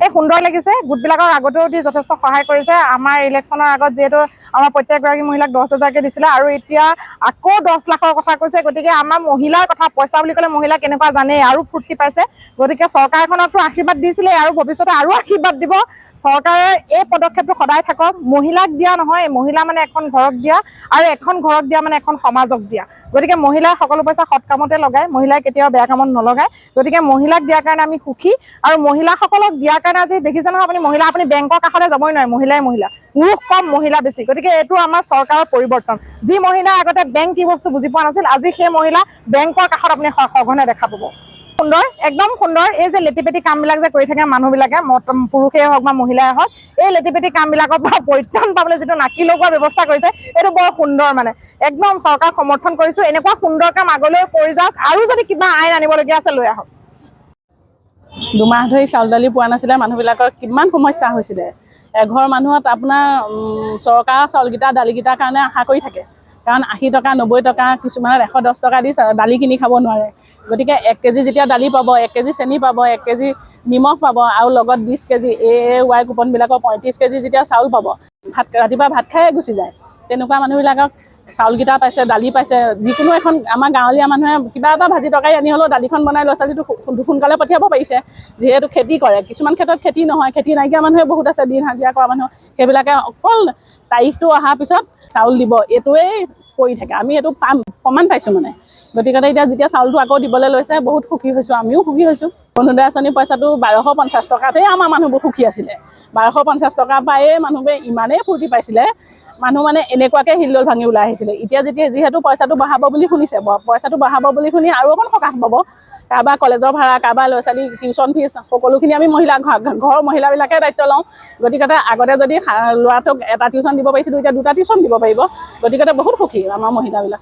এই সুন্দৰ লাগিছে গোটবিলাকৰ আগতেও দি যথেষ্ট সহায় কৰিছে আমাৰ ইলেকশ্যনৰ আগত যিহেতু আমাৰ প্ৰত্যেকগৰাকী মহিলাক 10,000কে দিছিলে আৰু এতিয়া আকৌ 10 লাখৰ কথা কৈছে গতিকে আমাৰ মহিলাৰ কথা পইচা বুলি ক'লে মহিলা কেনেকুৱা জানে আৰু ফূৰ্তি পাইছে গতিকে চৰকাৰখনকতো আশীৰ্বাদ দিছিলে আৰু ভৱিষ্যতে আৰু আশীৰ্বাদ দিব চৰকাৰে এই পদক্ষেপটো সদায় থাকক মহিলাক দিয়া নহয় মহিলা মানে এখন ঘৰক দিয়া আৰু এখন ঘৰক দিয়া মানে এখন সমাজক দিয়া গতিকে মহিলাই সকলো পইচা সৎ কামতে লগায় মহিলাই কেতিয়াও বেয়া কামত নলগায় গতিকে মহিলাক দিয়াৰ কাৰণে আমি সুখী আৰু মহিলাসকলক দিয়াৰ কাৰণে আজি দেখিছে নহয় আপুনি মহিলা আপুনি বেংকৰ কাষতে যাবই নোৱাৰে মহিলাই মহিলা পুৰুষ কম মহিলা বেছি গতিকে এইটো আমাৰ চৰকাৰৰ পৰিৱৰ্তন যি মহিলা আগতে বেংক কি বস্তু বুজি পোৱা নাছিল আজি সেই মহিলা বেংকৰ কাষত আপুনি সঘনে দেখা পাব সুন্দৰ একদম সুন্দৰ এই যে লেটিপেটি কামবিলাক যে কৰি থাকে মানুহবিলাকে পুৰুষেই হওক বা মহিলাই হওক এই লেটিপেটি কামবিলাকৰ পৰা পৰিত্ৰাণ পাবলৈ যিটো নাকি লগোৱাৰ ব্যৱস্থা কৰিছে এইটো বৰ সুন্দৰ মানে একদম চৰকাৰক সমৰ্থন কৰিছোঁ এনেকুৱা সুন্দৰ কাম আগলৈ কৰি যাওক আৰু যদি কিবা আইন আনিবলগীয়া আছে লৈ আহক দুমাহ ধৰি চাউল দালি পোৱা নাছিলে মানুহবিলাকৰ কিমান সমস্যা হৈছিলে এঘৰ মানুহত আপোনাৰ চৰকাৰৰ চাউলকেইটা দালিকেইটাৰ কাৰণে আশা কৰি থাকে কাৰণ 80 টকা 90 টকা কিছুমানত 110 টকা দি দালি কিনি খাব নোৱাৰে গতিকে 1 কেজি যেতিয়া দালি পাব 1 কেজি চেনি পাব 1 কেজি নিমখ পাব আৰু লগত 20 কেজি AAY কুপনবিলাকৰ 35 কেজি যেতিয়া চাউল পাব ৰাতিপুৱা ভাত খায়ে গুচি যায় তেনেকুৱা মানুহবিলাকক চাউলকেইটা পাইছে দালি পাইছে যিকোনো এখন আমাৰ গাঁৱলীয়া মানুহে কিবা এটা ভাজি তৰকাৰী আনি হ'লেও দালিখন বনাই ল'ৰা ছোৱালীটো সোনকালে পঠিয়াব পাৰিছে যিহেতু খেতি কৰে কিছুমান ক্ষেত্ৰত খেতি নহয় খেতি নাইকিয়া মানুহে বহুত আছে দিন হাজিৰা কৰা মানুহ সেইবিলাকে অকল তাৰিখটো অহাৰ পিছত চাউল দিব এইটোৱেই কৰি থাকে আমি এইটো পাম প্ৰমাণ পাইছোঁ মানে গতিকে এতিয়া যেতিয়া চাউলটো আকৌ দিবলৈ লৈছে বহুত সুখী হৈছোঁ আমিও সুখী হৈছোঁ অৰুণোদয় আঁচনি পইচাটো 1250 টকাতেই আমাৰ মানুহবোৰ সুখী আছিলে 1250 টকা পায়ে মানুহবোৰে ইমানেই ফূৰ্তি পাইছিলে মানুহ মানে এনেকুৱাকৈ হিলদল ভাঙি ওলাই আহিছিলে এতিয়া যেতিয়া যিহেতু পইচাটো বঢ়াব বুলি শুনিছে পইচাটো বঢ়াব বুলি শুনি আৰু অকণ সকাহ পাব কাৰোবাৰ কলেজৰ ভাড়া কাৰোবাৰ ল'ৰা ছোৱালী টিউশ্যন ফিজ সকলোখিনি আমি মহিলা ঘৰৰ মহিলাবিলাকে দায়িত্ব লওঁ গতিকে আগতে যদি ল'ৰাটোক এটা টিউশ্যন দিব পাৰিছিলোঁ এতিয়া 2টা টিউশ্যন দিব পাৰিব গতিকে বহুত সুখী আমাৰ মহিলাবিলাক